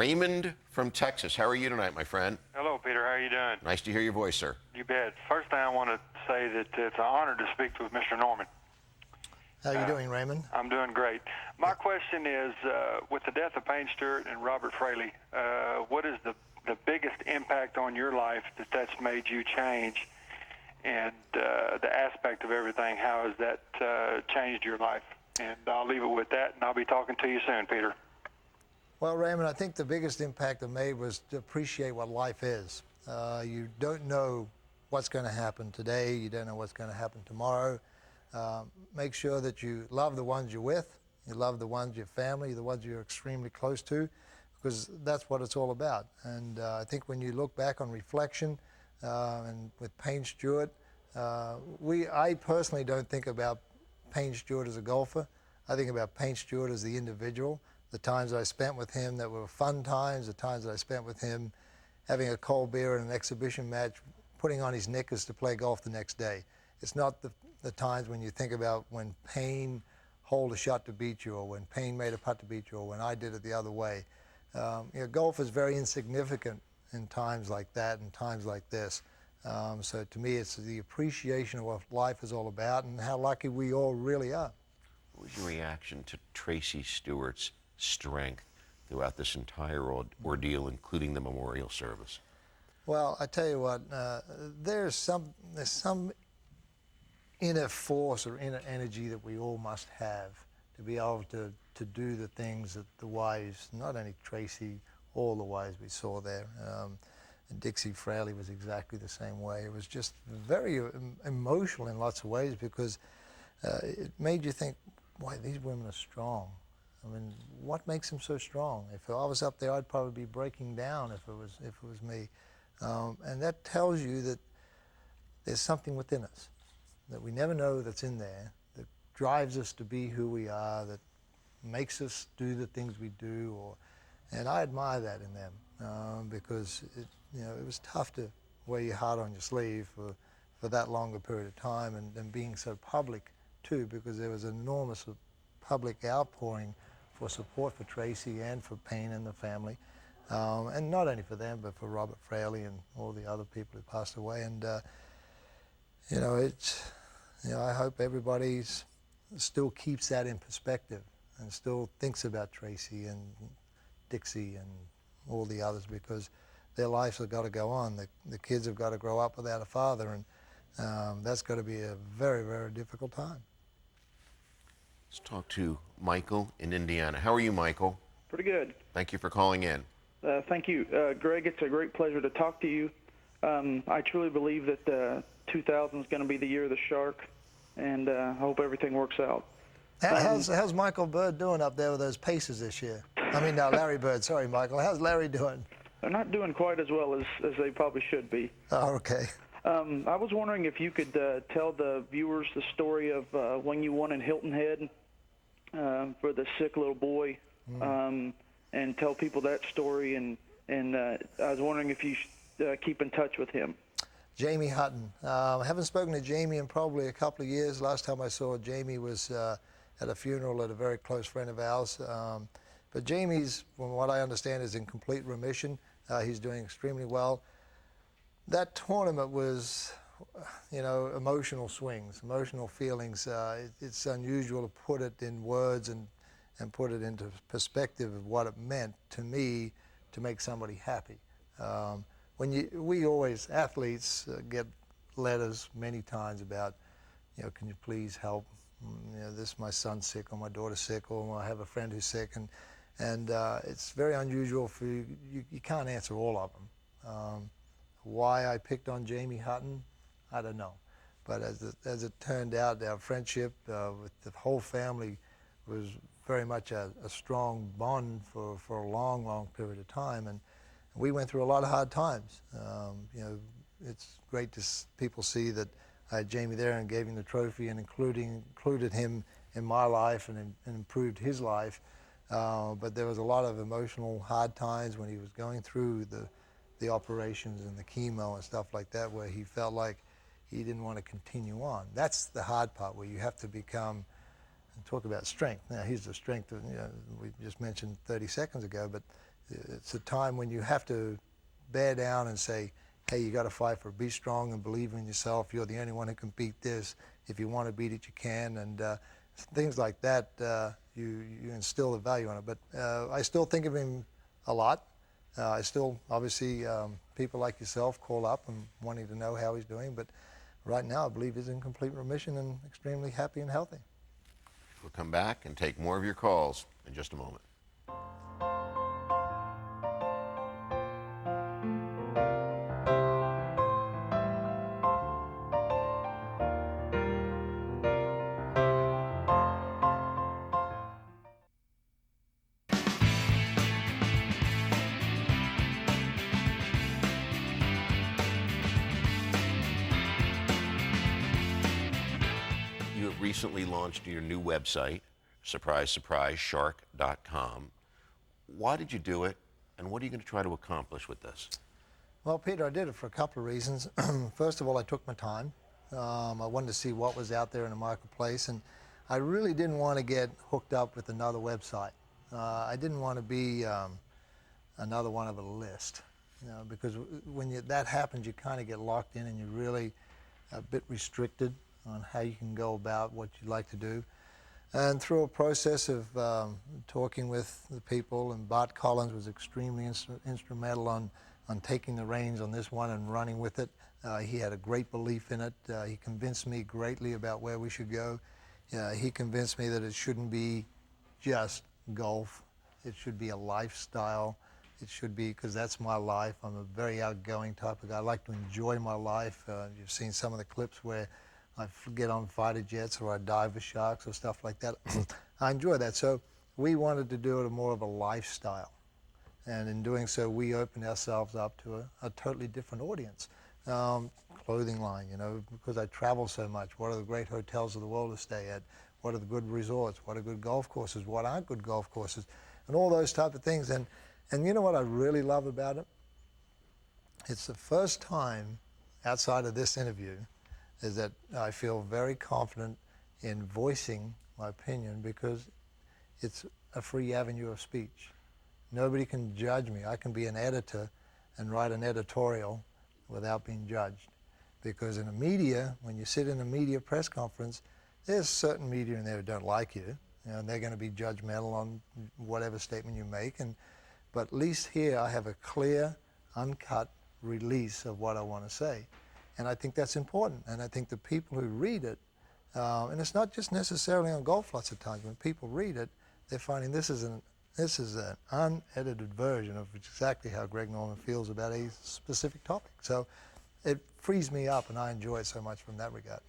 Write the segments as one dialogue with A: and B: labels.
A: Raymond from Texas. How are you tonight, my friend?
B: Hello, Peter. How are you doing?
A: Nice to hear your voice, sir.
B: You bet. First thing I want to say that it's an honor to speak with Mr. Norman.
C: How are you doing, Raymond?
B: I'm doing great. My question is, with the death of Payne Stewart and Robert Fraley, what is the biggest impact on your life that's made you change? And the aspect of everything, how has that changed your life? And I'll leave it with that, and I'll be talking to you soon, Peter.
C: Well, Raymond, I think the biggest impact I made was to appreciate what life is. You don't know what's going to happen today. You don't know what's going to happen tomorrow. Make sure that you love the ones you're with. You love the ones, your family, the ones you're extremely close to, because that's what it's all about. And I think when you look back on reflection, and with Payne Stewart, I personally don't think about Payne Stewart as a golfer. I think about Payne Stewart as the individual. The times I spent with him that were fun times, the times that I spent with him having a cold beer in an exhibition match, putting on his knickers to play golf the next day. It's not the times when you think about when Payne holed a shot to beat you, or when Payne made a putt to beat you, or when I did it the other way. Golf is very insignificant in times like that and times like this. So to me, it's the appreciation of what life is all about and how lucky we all really are.
A: What was your reaction to Tracy Stewart's strength throughout this entire ordeal, including the memorial service?
C: Well, I tell you what, there's some inner force or inner energy that we all must have to be able to do the things that the wives, not only Tracy, all the wives we saw there. And Dixie Fraley was exactly the same way. It was just very emotional in lots of ways, because it made you think, why, these women are strong. I mean, what makes them so strong? If I was up there, I'd probably be breaking down if it was me. And that tells you that there's something within us that we never know that's in there, that drives us to be who we are, that makes us do the things we do. And I admire that in them, because it was tough to wear your heart on your sleeve for that longer period of time, and being so public too, because there was an enormous public outpouring for support for Tracy and for Payne and the family, and not only for them, but for Robert Fraley and all the other people who passed away. And I hope everybody still keeps that in perspective and still thinks about Tracy and Dixie and all the others, because their lives have got to go on. The kids have got to grow up without a father, and that's got to be a very, very difficult time.
A: Let's talk to Michael in Indiana. How are you, Michael?
D: Pretty good.
A: Thank you for calling in.
D: Thank you. Greg, it's a great pleasure to talk to you. I truly believe that 2000 is going to be the year of the shark, and I hope everything works out.
C: How's Michael Bird doing up there with those paces this year? I mean, Larry Bird, sorry, Michael. How's Larry doing?
D: They're not doing quite as well as they probably should be.
C: Oh, okay.
D: I was wondering if you could tell the viewers the story of when you won in Hilton Head for the sick little boy, and tell people that story. And I was wondering if you keep in touch with him.
C: Jamie Hutton. I haven't spoken to Jamie in probably a couple of years. Last time I saw Jamie was at a funeral at a very close friend of ours. But Jamie's, from what I understand, is in complete remission. He's doing extremely well. That tournament was, emotional swings, emotional feelings. It's unusual to put it in words and put it into perspective of what it meant to me to make somebody happy. We always, athletes, get letters many times about, can you please help? My son's sick, or my daughter's sick, or I have a friend who's sick, and it's very unusual for you. You can't answer all of them. Why I picked on Jamie Hutton, I don't know. But as it turned out, our friendship with the whole family was very much a strong bond for a long, long period of time. And we went through a lot of hard times. It's great to people see that I had Jamie there and gave him the trophy and included him in my life and improved his life. But there was a lot of emotional hard times when he was going through the operations and the chemo and stuff like that, where he felt like he didn't want to continue on. That's the hard part, where you have to become, and talk about strength. Now, here's the strength of, we just mentioned 30 seconds ago, but it's a time when you have to bear down and say, hey, you got to fight for it. Be strong and believe in yourself. You're the only one who can beat this. If you want to beat it, you can. And things like that, you instill the value on it. But I still think of him a lot. I still, obviously, people like yourself call up and wanting to know how he's doing. But right now, I believe he's in complete remission and extremely happy and healthy.
A: We'll come back and take more of your calls in just a moment. You have recently launched your new website, surprise, surprise, shark.com. Why did you do it, and what are you going to try to accomplish with this?
C: Well, Peter, I did it for a couple of reasons. First of all, I took my time. I wanted to see what was out there in the marketplace, and I really didn't want to get hooked up with another website. I didn't want to be another one of a list, because when that happens, you kind of get locked in and you're really a bit restricted on how you can go about what you'd like to do. And through a process of talking with the people, and Bart Collins was extremely instrumental on taking the reins on this one and running with it. He had a great belief in it. He convinced me greatly about where we should go. He convinced me that it shouldn't be just golf. It should be a lifestyle. It should be, because that's my life. I'm a very outgoing type of guy. I like to enjoy my life. You've seen some of the clips where I get on fighter jets or I dive with sharks or stuff like that. I enjoy that. So we wanted to do it more of a lifestyle. And in doing so, we opened ourselves up to a totally different audience. Clothing line, because I travel so much. What are the great hotels of the world to stay at? What are the good resorts? What are good golf courses? What aren't good golf courses? And all those type of things. And you know what I really love about it? It's the first time outside of this interview is that I feel very confident in voicing my opinion, because it's a free avenue of speech. Nobody can judge me. I can be an editor and write an editorial without being judged. Because in the media, when you sit in a media press conference, there's certain media in there who don't like you, and they're going to be judgmental on whatever statement you make. But at least here I have a clear, uncut release of what I want to say. And I think that's important. And I think the people who read it, and it's not just necessarily on golf lots of times, when people read it, they're finding this is an unedited version of exactly how Greg Norman feels about a specific topic. So it frees me up, and I enjoy it so much from that regard.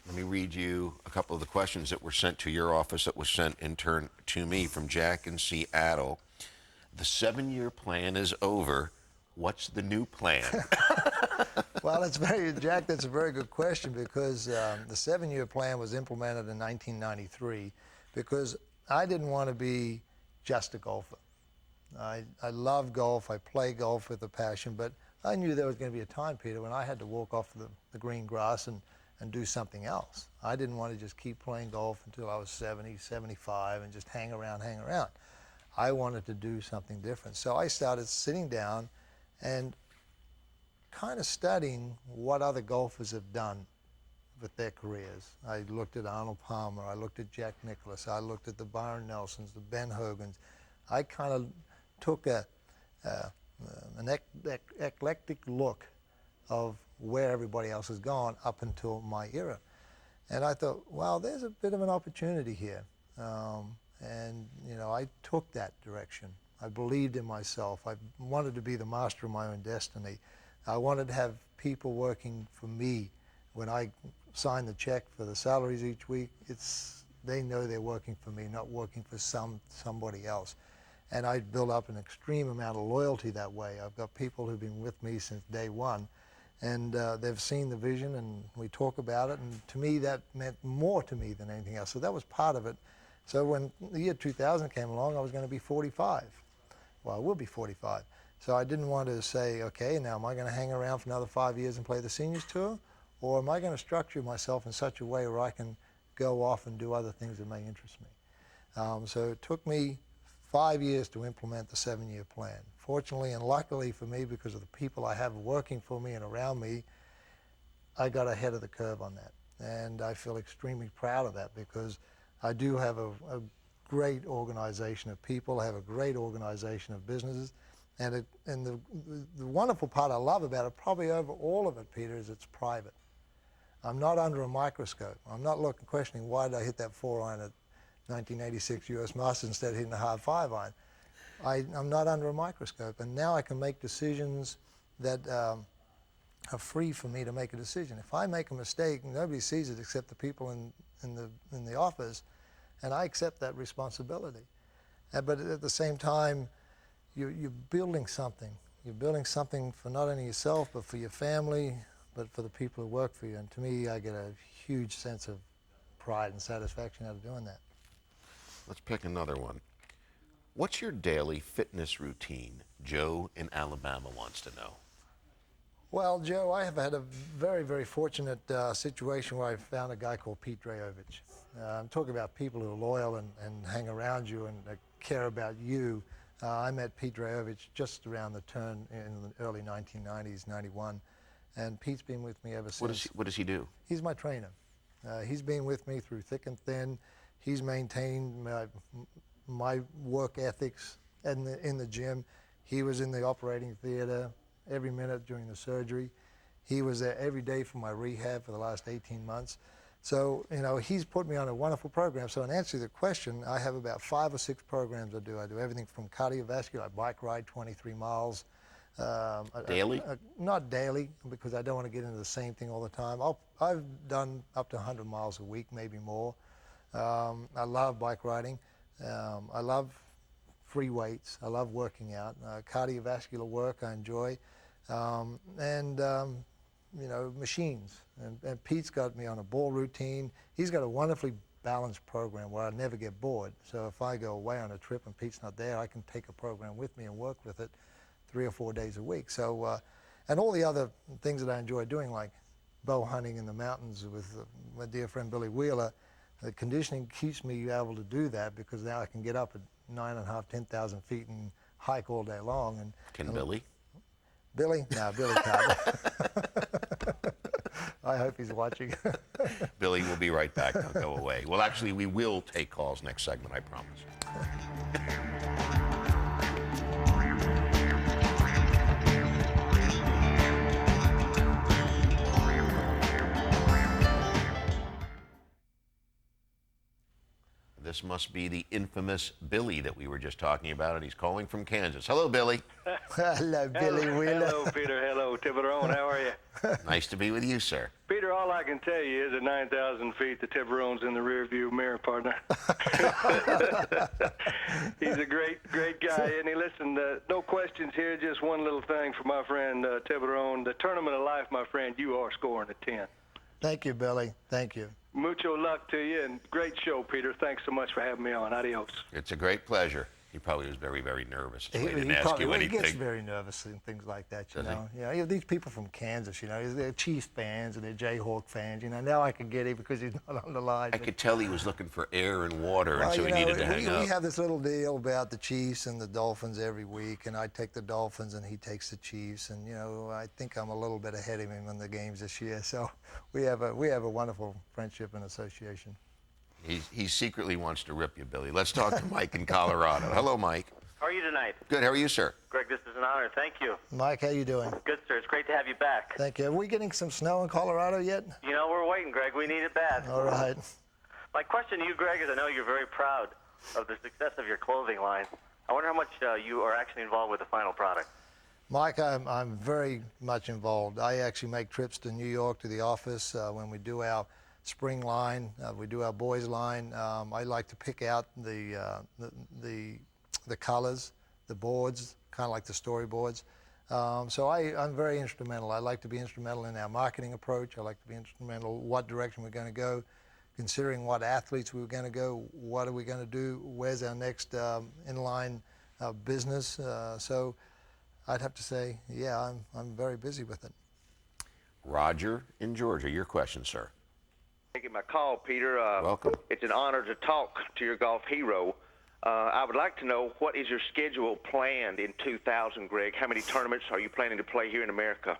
A: Let me read you a couple of the questions that were sent to your office that was sent in turn to me from Jack in Seattle. The 7-year plan is over. What's the new plan?
C: Well, Jack, that's a very good question, because the 7-year plan was implemented in 1993 because I didn't want to be just a golfer. I love golf. I play golf with a passion, but I knew there was going to be a time, Peter, when I had to walk off the green grass and do something else. I didn't want to just keep playing golf until I was 70, 75 and just hang around. I wanted to do something different. So I started sitting down and kind of studying what other golfers have done with their careers. I looked at Arnold Palmer, I looked at Jack Nicklaus, I looked at the Byron Nelsons, the Ben Hogans. I kind of took an eclectic look of where everybody else has gone up until my era. And I thought, wow, there's a bit of an opportunity here. And I took that direction. I believed in myself. I wanted to be the master of my own destiny. I wanted to have people working for me. When I sign the check for the salaries each week, they know they're working for me, not working for somebody else. And I built up an extreme amount of loyalty that way. I've got people who've been with me since day one, and they've seen the vision, and we talk about it, and to me that meant more to me than anything else. So that was part of it. So when the year 2000 came along, I was going to be 45. Well, I will be 45. So I didn't want to say, okay, now am I going to hang around for another 5 years and play the seniors tour? Or am I going to structure myself in such a way where I can go off and do other things that may interest me? So it took me 5 years to implement the 7-year plan. Fortunately and luckily for me, because of the people I have working for me and around me, I got ahead of the curve on that. And I feel extremely proud of that, because I do have a great organization of people, I have a great organization of businesses, and the wonderful part I love about it, probably over all of it, Peter, is it's private. I'm not under a microscope. I'm not questioning why did I hit that 4-iron at 1986 U.S. Masters instead of hitting a hard 5-iron. I'm not under a microscope, and now I can make decisions that are free for me to make a decision. If I make a mistake, nobody sees it except the people in the office, and I accept that responsibility. But at the same time, you're building something. You're building something for not only yourself, but for your family, but for the people who work for you. And to me, I get a huge sense of pride and satisfaction out of doing that.
A: Let's pick another one. What's your daily fitness routine? Joe in Alabama wants to know.
C: Well, Joe, I have had a very, very fortunate situation where I found a guy called Pete Drayovich. I'm talking about people who are loyal and hang around you and care about you. I met Pete Drayovich just around the turn in the early 1990s, 91, and Pete's been with me ever since.
A: What does he do?
C: He's my trainer. He's been with me through thick and thin. He's maintained my work ethics in the gym. He was in the operating theater every minute during the surgery. He was there every day for my rehab for the last 18 months. So, you know, he's put me on a wonderful program. So in answer to the question, I have about 5 or 6 programs I do. I do everything from cardiovascular, I bike ride 23 miles.
A: Daily?
C: Not daily, because I don't want to get into the same thing all the time. I've done up to 100 miles a week, maybe more. I love bike riding. I love free weights. I love working out. Cardiovascular work I enjoy. You know, machines. And Pete's got me on a ball routine. He's got a wonderfully balanced program where I never get bored. So if I go away on a trip and Pete's not there, I can take a program with me and work with it 3 or 4 days a week. So, and all the other things that I enjoy doing, like bow hunting in the mountains with my dear friend Billy Wheeler, the conditioning keeps me able to do that, because now I can get up at 9.5, 10,000 feet and hike all day long.
A: Can Billy?
C: Billy? No, Billy can't. I hope he's watching.
A: Billy, we'll be right back. Don't go away. Well, actually, we will take calls next segment, I promise. This must be the infamous Billy that we were just talking about, and he's calling from Kansas. Hello, Billy.
C: Hello, Billy Wheeler.
B: Hello, Peter. Hello, Tiburon. How are you?
A: Nice to be with you, sir.
B: Peter, all I can tell you is at 9,000 feet, the Tiburon's in the rearview mirror, partner. He's a great guy. And listen, no questions here, just one little thing for my friend Tiburon. The tournament of life, my friend, you are scoring a 10.
C: Thank you, Billy. Thank you.
B: Mucho luck to you, and great show, Peter. Thanks so much for having me on. Adios.
A: It's a great pleasure. He probably was very, very nervous. He didn't
C: He
A: ask
C: probably,
A: you
C: well, he
A: anything.
C: gets very nervous and things like that, you
A: Does he?
C: know. Yeah, you know, these people from Kansas, you know, they're Chiefs fans and they're Jayhawk fans. You know, now I can get him because he's not on the line.
A: I could tell he was looking for air and water, and so he
C: you know,
A: needed to hang up.
C: We have this little deal about the Chiefs and the Dolphins every week, and I take the Dolphins and he takes the Chiefs, and you know, I think I'm a little bit ahead of him in the games this year. So we have a wonderful friendship and association.
A: He secretly wants to rip you, Billy. Let's talk to Mike in Colorado. Hello, Mike.
E: How are you tonight?
A: Good. How are you, sir?
E: Greg, this is an honor. Thank you.
C: Mike, how you doing?
E: Good, sir. It's great to have you back.
C: Thank you. Are we getting some snow in Colorado yet?
E: You know, we're waiting, Greg. We need it bad.
C: All right.
E: My question to you, Greg, is I know you're very proud of the success of your clothing line. I wonder how much you are actually involved with the final product.
C: Mike, I'm very much involved. I actually make trips to New York to the office when we do our spring line. We do our boys line. I like to pick out the colors, the boards, kind of like the storyboards. So I'm very instrumental. I like to be instrumental in our marketing approach. I like to be instrumental what direction we're going to go, considering what athletes we're going to go, what are we going to do, where's our next inline business. So I'd have to say, yeah, I'm very busy with it.
A: Roger in Georgia. Your question, sir.
F: Taking my call, Peter.
A: Welcome.
F: It's an honor to talk to your golf hero. I would like to know, what is your schedule planned in 2000, Greg? How many tournaments are you planning to play here in America?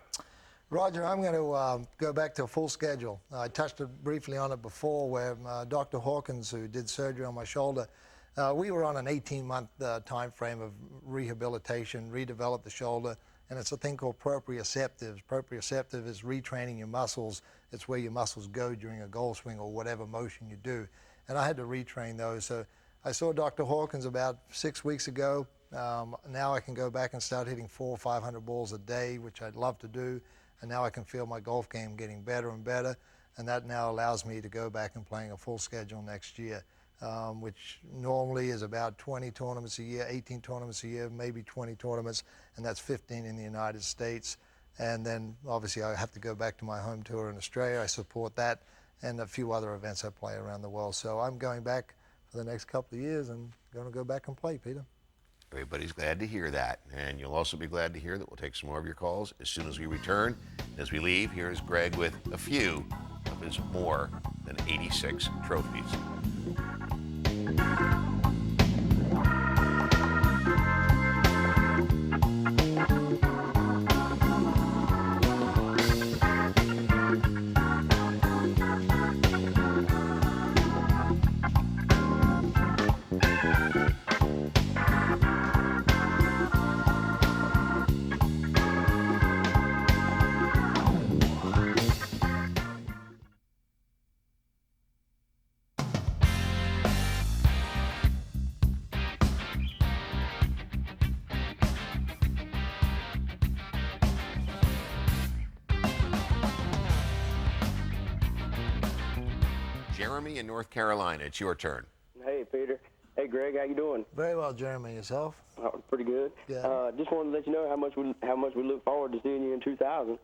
C: Roger, I'm going to go back to a full schedule. I touched briefly on it before, where Dr. Hawkins, who did surgery on my shoulder, we were on an 18-month time frame of rehabilitation, redevelop the shoulder, and it's a thing called proprioceptives. Proprioceptive is retraining your muscles. It's where your muscles go during a golf swing or whatever motion you do. And I had to retrain those. So I saw Dr. Hawkins about 6 weeks ago. Now I can go back and start hitting 400 or 500 balls a day, which I'd love to do. And now I can feel my golf game getting better and better, and that now allows me to go back and playing a full schedule next year, which normally is about 20 tournaments a year, 18 tournaments a year, maybe 20 tournaments, and that's 15 in the United States. And then obviously I have to go back to my home tour in Australia. I support that, and a few other events I play around the world. So I'm going back for the next couple of years and going to go back and play, Peter.
A: Everybody's glad to hear that. And you'll also be glad to hear that we'll take some more of your calls as soon as we return. As we leave, here's Greg with a few of his more than 86 trophies. Jeremy in North Carolina, it's your turn.
G: Hey, Peter. Hey, Greg. How you doing?
C: Very well, Jeremy. Yourself?
G: Pretty good.
C: Yeah.
G: Just wanted to let you know how much we look forward to seeing you in 2000.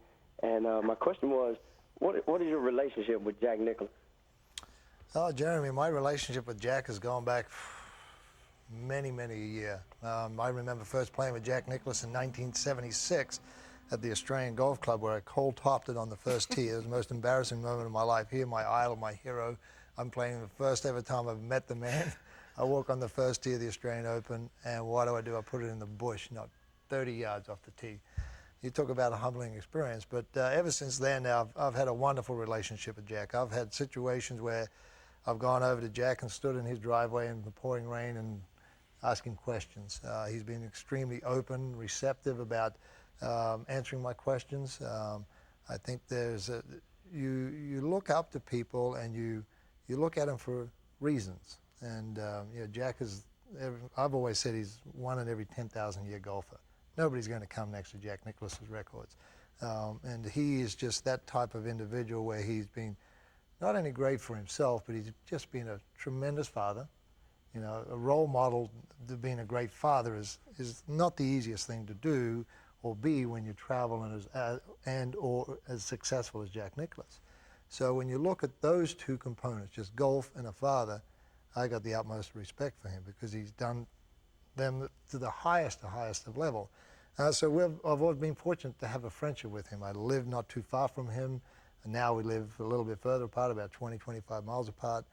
G: And my question was, what is your relationship with Jack Nicklaus?
C: Oh, Jeremy, my relationship with Jack has gone back many, many a year. I remember first playing with Jack Nicklaus in 1976 at the Australian Golf Club, where I cold-topped it on the first tee. It was the most embarrassing moment of my life. Here, my idol, my hero. I'm playing the first ever time I've met the man. I walk on the first tee of the Australian Open, and what do? I put it in the bush, not 30 yards off the tee. You talk about a humbling experience, but ever since then, I've had a wonderful relationship with Jack. I've had situations where I've gone over to Jack and stood in his driveway in the pouring rain and asking questions. He's been extremely open, receptive about answering my questions. I think you look up to people, and you look at them for reasons. And Jack is, I've always said he's one in every 10,000 year golfer. Nobody's going to come next to Jack Nicklaus's records. And he is just that type of individual where he's been not only great for himself, but he's just been a tremendous father. You know, a role model to being a great father is not the easiest thing to do or be when you travel or as successful as Jack Nicklaus. So when you look at those two components, just golf and a father, I got the utmost respect for him because he's done them to the highest of level. So I've always been fortunate to have a friendship with him. I live not too far from him, and now we live a little bit further apart, about 20, 25 miles apart.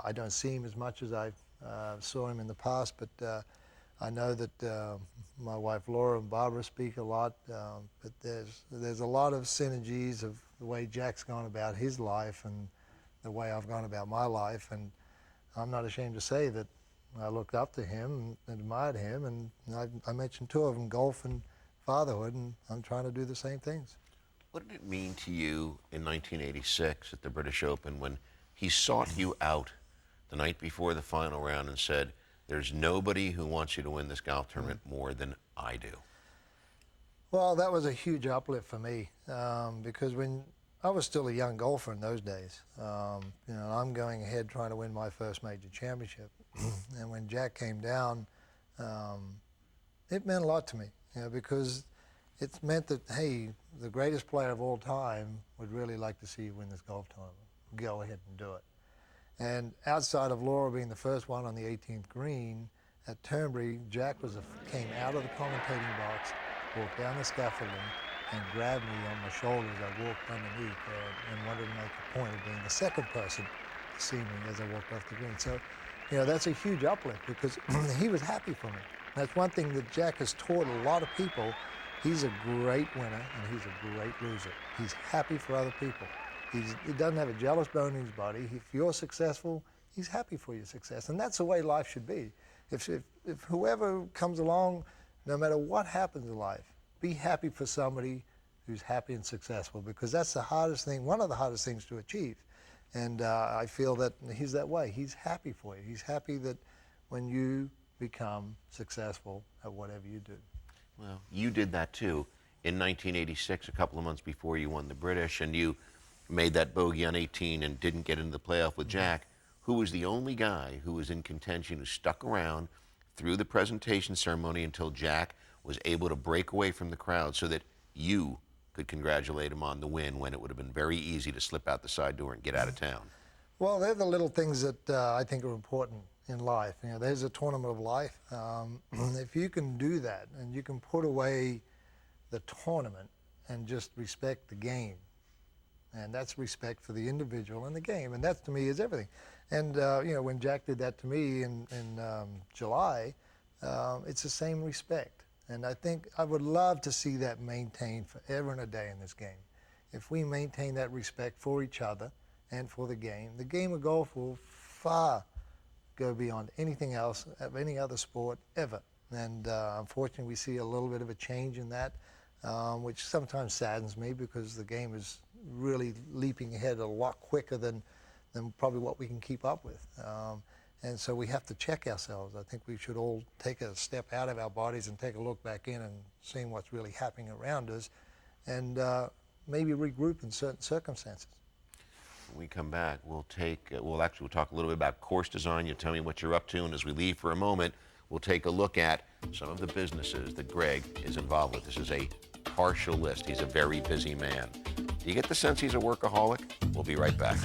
C: I don't see him as much as I saw him in the past, but I know that my wife Laura and Barbara speak a lot, but there's a lot of synergies of the way Jack's gone about his life and the way I've gone about my life, and I'm not ashamed to say that I looked up to him and admired him, and I mentioned two of them, golf and fatherhood, and I'm trying to do the same things.
A: What did it mean to you in 1986 at the British Open when he sought you out the night before the final round and said, "There's nobody who wants you to win this golf tournament more than I do"?
C: Well, that was a huge uplift for me because when I was still a young golfer in those days, I'm going ahead trying to win my first major championship. And when Jack came down, it meant a lot to me, because it meant that, hey, the greatest player of all time would really like to see you win this golf tournament. Go ahead and do it. And outside of Laura being the first one on the 18th green at Turnberry, Jack came out of the commentating box, walked down the scaffolding, and grabbed me on my shoulder as I walked underneath and wanted to make a point of being the second person to see me as I walked off the green. So that's a huge uplift because he was happy for me. That's one thing that Jack has taught a lot of people. He's a great winner and he's a great loser. He's happy for other people. He doesn't have a jealous bone in his body. If you're successful, he's happy for your success. And that's the way life should be. If whoever comes along, no matter what happens in life, be happy for somebody who's happy and successful, because that's the hardest thing, one of the hardest things to achieve. And I feel that he's that way. He's happy for you. He's happy that when you become successful at whatever you do.
A: Well, you did that too in 1986, a couple of months before you won the British, and you made that bogey on 18 and didn't get into the playoff with Jack, who was the only guy who was in contention, who stuck around through the presentation ceremony until Jack was able to break away from the crowd so that you could congratulate him on the win, when it would have been very easy to slip out the side door and get out of town.
C: Well, they're the little things that I think are important in life. There's a tournament of life. If you can do that and you can put away the tournament and just respect the game, and that's respect for the individual and the game, and that to me is everything. And when Jack did that to me in July, it's the same respect. And I think I would love to see that maintained forever and a day in this game. If we maintain that respect for each other and for the game of golf will far go beyond anything else, of any other sport ever. And unfortunately, we see a little bit of a change in that, which sometimes saddens me, because the game is really leaping ahead a lot quicker than probably what we can keep up with. And so we have to check ourselves. I think we should all take a step out of our bodies and take a look back in and see what's really happening around us, and maybe regroup in certain circumstances.
A: When we come back, we'll talk a little bit about course design. You'll tell me what you're up to, and as we leave for a moment, we'll take a look at some of the businesses that Greg is involved with. This is a partial list. He's a very busy man. Do you get the sense he's a workaholic? We'll be right back.